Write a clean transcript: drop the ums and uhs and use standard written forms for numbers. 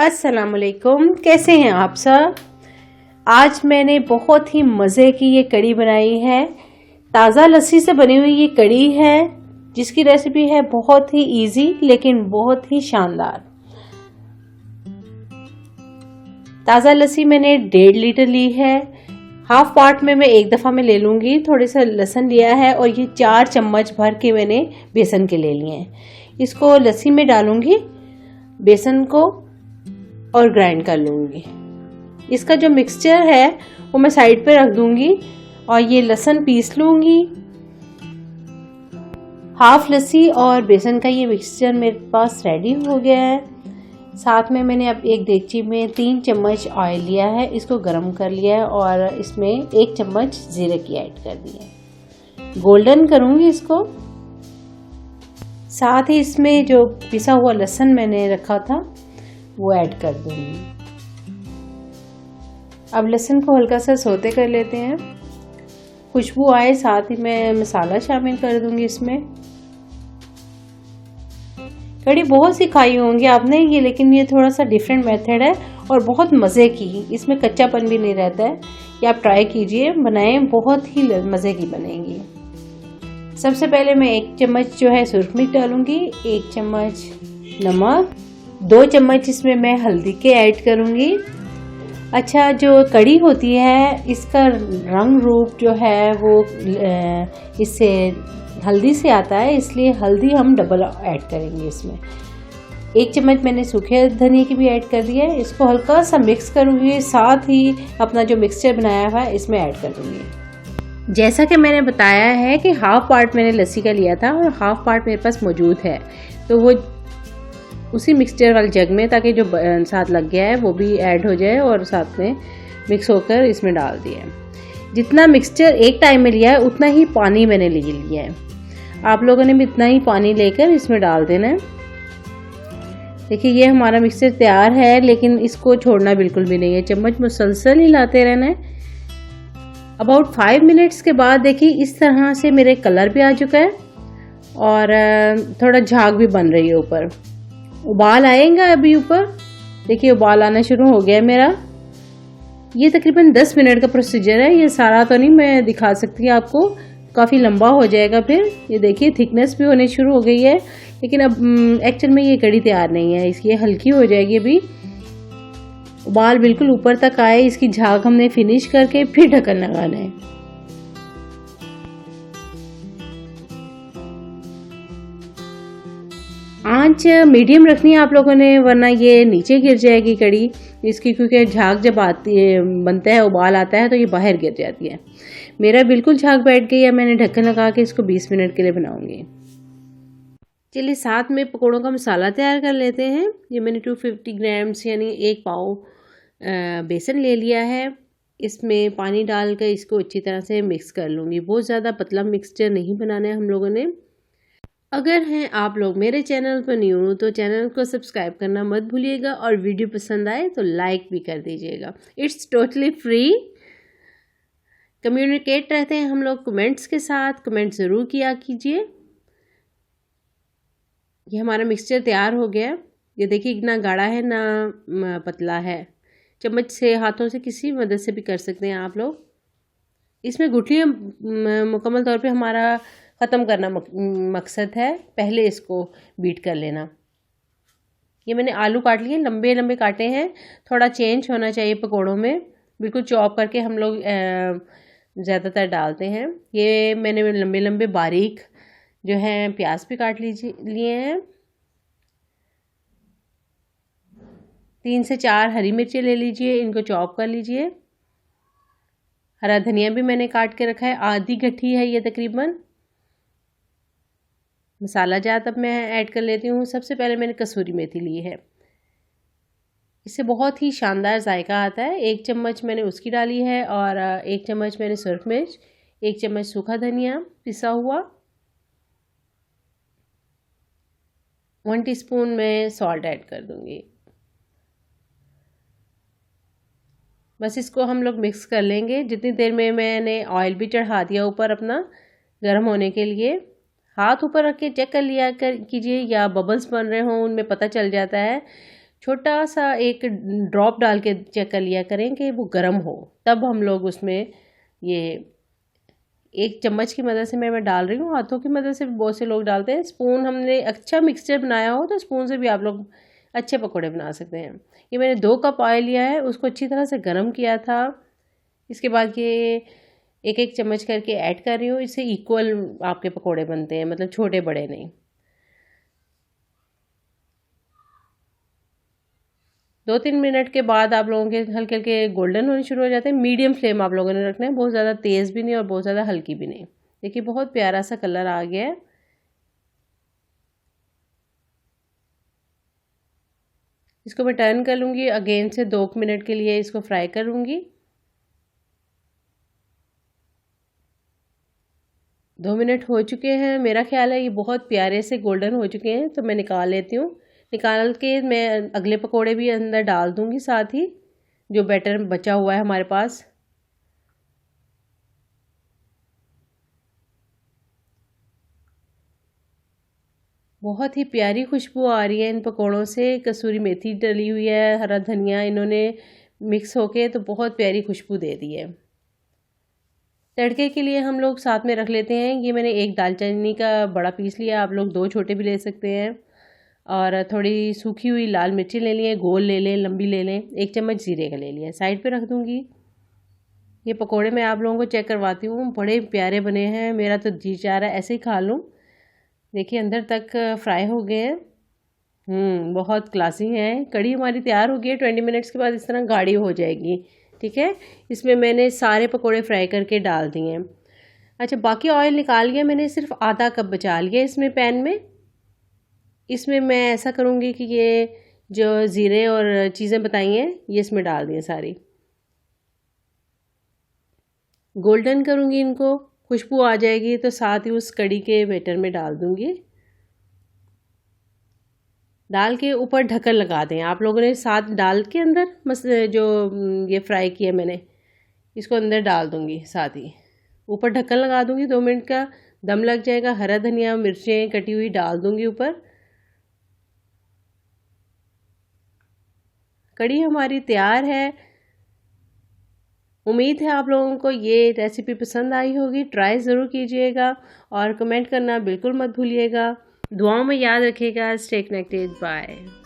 अस्सलामुअलैकुम, कैसे हैं आप सब। आज मैंने बहुत ही मज़े की ये कड़ी बनाई है। ताज़ा लस्सी से बनी हुई ये कड़ी है जिसकी रेसिपी है बहुत ही इजी लेकिन बहुत ही शानदार। ताज़ा लस्सी मैंने 1.5 लीटर ली है। हाफ पार्ट में मैं एक दफ़ा में ले लूँगी। थोड़े सा लहसुन लिया है और ये 4 चम्मच भर के मैंने बेसन के ले लिए हैं। इसको लस्सी में डालूँगी, बेसन को, और ग्राइंड कर लूँगी। इसका जो मिक्सचर है वो मैं साइड पे रख दूँगी और ये लहसुन पीस लूँगी। हाफ लस्सी और बेसन का ये मिक्सचर मेरे पास रेडी हो गया है। साथ में मैंने अब एक देगची में 3 चम्मच ऑयल लिया है, इसको गरम कर लिया है और इसमें 1 चम्मच जीरे की ऐड कर दी है। गोल्डन करूँगी इसको। साथ ही इसमें जो पिसा हुआ लहसुन मैंने रखा था वो ऐड कर दूंगी। अब लहसुन को हल्का सा सौते कर लेते हैं, खुशबू आए। साथ ही मैं मसाला शामिल कर दूंगी इसमें। कड़ी बहुत सी खाई होंगी आपने ये, लेकिन ये थोड़ा सा डिफरेंट मेथड है और बहुत मज़े की, इसमें कच्चापन भी नहीं रहता है। ये आप ट्राई कीजिए, बनाएं, बहुत ही मज़े की बनेगी। सबसे पहले मैं 1 चम्मच जो है सुरख मिर्च डालूंगी, 1 चम्मच नमक, 2 चम्मच इसमें मैं हल्दी के ऐड करूंगी। अच्छा, जो कड़ी होती है इसका रंग रूप जो है वो इससे हल्दी से आता है, इसलिए हल्दी हम डबल ऐड करेंगे इसमें। 1 चम्मच मैंने सूखे धनिया की भी ऐड कर दिया है। इसको हल्का सा मिक्स करूंगी, साथ ही अपना जो मिक्सचर बनाया हुआ है इसमें ऐड कर दूंगी। जैसा कि मैंने बताया है कि हाफ पार्ट मैंने लस्सी का लिया था और हाफ पार्ट मेरे पास मौजूद है, तो वो उसी मिक्सचर वाले जग में, ताकि जो साथ लग गया है वो भी ऐड हो जाए और साथ में मिक्स होकर इसमें डाल दिया है। जितना मिक्सचर एक टाइम में लिया है उतना ही पानी मैंने ले लिया है। आप लोगों ने भी इतना ही पानी लेकर इसमें डाल देना है। देखिए ये हमारा मिक्सचर तैयार है, लेकिन इसको छोड़ना बिल्कुल भी नहीं है, चम्मच मुसलसल हिलाते रहना है। अबाउट 5 मिनट्स के बाद देखिए इस तरह से मेरे कलर भी आ चुका है और थोड़ा झाग भी बन रही है। ऊपर उबाल आएगा अभी ऊपर, देखिए उबाल आना शुरू हो गया है मेरा। ये तकरीबन 10 मिनट का प्रोसीजर है, ये सारा तो नहीं मैं दिखा सकती आपको, काफ़ी लंबा हो जाएगा फिर। ये देखिए थिकनेस भी होने शुरू हो गई है, लेकिन अब एक्चुअल में ये कड़ी तैयार नहीं है, इसकी हल्की हो जाएगी। अभी उबाल बिल्कुल ऊपर तक आए, इसकी झाग हमने फिनिश करके फिर ढक्कन लगाना है। आंच मीडियम रखनी है आप लोगों ने, वरना ये नीचे गिर जाएगी कड़ी इसकी, क्योंकि झाग जब आती है, बनता है, उबाल आता है तो ये बाहर गिर जाती है। मेरा बिल्कुल झाग बैठ गई है, मैंने ढक्कन लगा के इसको 20 मिनट के लिए बनाऊंगी। चलिए साथ में पकौड़ों का मसाला तैयार कर लेते हैं। ये मैंने 250 ग्राम्स यानी 1 पाव बेसन ले लिया है। इसमें पानी डालकर इसको अच्छी तरह से मिक्स कर लूँगी। बहुत ज़्यादा पतला मिक्सचर नहीं बनाना है हम लोगों ने। अगर हैं आप लोग मेरे चैनल पर न्यू हो तो चैनल को सब्सक्राइब करना मत भूलिएगा और वीडियो पसंद आए तो लाइक भी कर दीजिएगा। It's totally free. कम्युनिकेट रहते हैं हम लोग कमेंट्स के साथ, कमेंट ज़रूर किया कीजिए। ये हमारा मिक्सचर तैयार हो गया। ये देखिए ना गाढ़ा है ना पतला है। चम्मच से, हाथों से, किसी मदद से भी कर सकते हैं आप लोग। इसमें गुठलियाँ मुकम्मल तौर पे हमारा ख़त्म करना मकसद है, पहले इसको बीट कर लेना। ये मैंने आलू काट लिए, लंबे लंबे काटे हैं, थोड़ा चेंज होना चाहिए पकौड़ों में। बिल्कुल चॉप करके हम लोग ज़्यादातर डालते हैं। ये मैंने लंबे लंबे बारीक जो है प्याज भी काट लिए हैं। 3 से 4 हरी मिर्चें ले लीजिए, इनको चॉप कर लीजिए। हरा धनिया भी मैंने काट के रखा है, आधी गठी है ये तकरीबन। मसाला जात अब मैं ऐड कर लेती हूँ। सबसे पहले मैंने कसूरी मेथी ली है, इससे बहुत ही शानदार जायका आता है। 1 चम्मच मैंने उसकी डाली है और 1 चम्मच मैंने सुरख मिर्च, 1 चम्मच सूखा धनिया पिसा हुआ, 1 टीस्पून में सॉल्ट ऐड कर दूंगी। बस इसको हम लोग मिक्स कर लेंगे। जितनी देर में मैंने ऑयल भी चढ़ा दिया ऊपर अपना गर्म होने के लिए। हाथ ऊपर रख के चेक कर लिया कीजिए, या बबल्स बन रहे हों उनमें पता चल जाता है। छोटा सा एक ड्रॉप डाल के चेक कर लिया करें कि वो गर्म हो, तब हम लोग उसमें ये एक चम्मच की मदद से मैं डाल रही हूँ। हाथों की मदद से बहुत से लोग डालते हैं। स्पून, हमने अच्छा मिक्सचर बनाया हो तो स्पून से भी आप लोग अच्छे पकोड़े बना सकते हैं। ये मैंने 2 कप ऑयल लिया है, उसको अच्छी तरह से गर्म किया था। इसके बाद ये एक एक चम्मच करके ऐड कर रही हूँ। इससे इक्वल आपके पकोड़े बनते हैं, मतलब छोटे बड़े नहीं। 2-3 मिनट के बाद आप लोगों के हल्के हल्के गोल्डन होने शुरू हो जाते हैं। मीडियम फ्लेम आप लोगों ने रखना है, बहुत ज़्यादा तेज़ भी नहीं और बहुत ज़्यादा हल्की भी नहीं। देखिए बहुत प्यारा सा कलर आ गया है। इसको मैं टर्न कर लूँगी, अगेन से 2 मिनट के लिए इसको फ्राई करूँगी। 2 मिनट हो चुके हैं, मेरा ख्याल है ये बहुत प्यारे से गोल्डन हो चुके हैं, तो मैं निकाल लेती हूँ। निकाल के मैं अगले पकोड़े भी अंदर डाल दूँगी साथ ही, जो बैटर बचा हुआ है हमारे पास। बहुत ही प्यारी खुशबू आ रही है इन पकोड़ों से। कसूरी मेथी डली हुई है, हरा धनिया इन्होंने मिक्स होके तो बहुत प्यारी खुशबू दे दी है। तड़के के लिए हम लोग साथ में रख लेते हैं, ये मैंने एक दालचीनी का बड़ा पीस लिया, आप लोग 2 छोटे भी ले सकते हैं। और थोड़ी सूखी हुई लाल मिर्ची ले लिए, गोल ले लें, लंबी ले लें। 1 चम्मच जीरे का ले लिया, साइड पे रख दूँगी। ये पकोड़े मैं आप लोगों को चेक करवाती हूँ, बड़े प्यारे बने हैं। मेरा तो जी चाह रहा है ऐसे ही खा लूँ। देखिए अंदर तक फ्राई हो गए हैं। बहुत क्लासी है। कढ़ी हमारी तैयार हो गई है। 20 मिनट्स के बाद इस तरह गाढ़ी हो जाएगी। ठीक है, इसमें मैंने सारे पकोड़े फ्राई करके डाल दिए हैं। अच्छा, बाकी ऑयल निकाल लिया मैंने, सिर्फ आधा कप बचा लिया इसमें पैन में। इसमें मैं ऐसा करूँगी कि ये जो ज़ीरे और चीज़ें बताई हैं ये इसमें डाल दिए सारी। गोल्डन करूँगी इनको, खुशबू आ जाएगी तो साथ ही उस कढ़ी के बैटर में डाल दूँगी। डाल के ऊपर ढक्कन लगा दें। आप लोगों ने साथ डाल के अंदर बस जो ये फ्राई किया मैंने, इसको अंदर डाल दूँगी साथ ही। ऊपर ढक्कन लगा दूँगी, 2 मिनट का दम लग जाएगा। हरा धनिया, मिर्चें कटी हुई डाल दूँगी ऊपर। कढ़ी हमारी तैयार है। उम्मीद है आप लोगों को ये रेसिपी पसंद आई होगी। ट्राई ज़रूर कीजिएगा और कमेंट करना बिल्कुल मत भूलिएगा। दुआओं में याद रखिएगा। Stay connected, bye.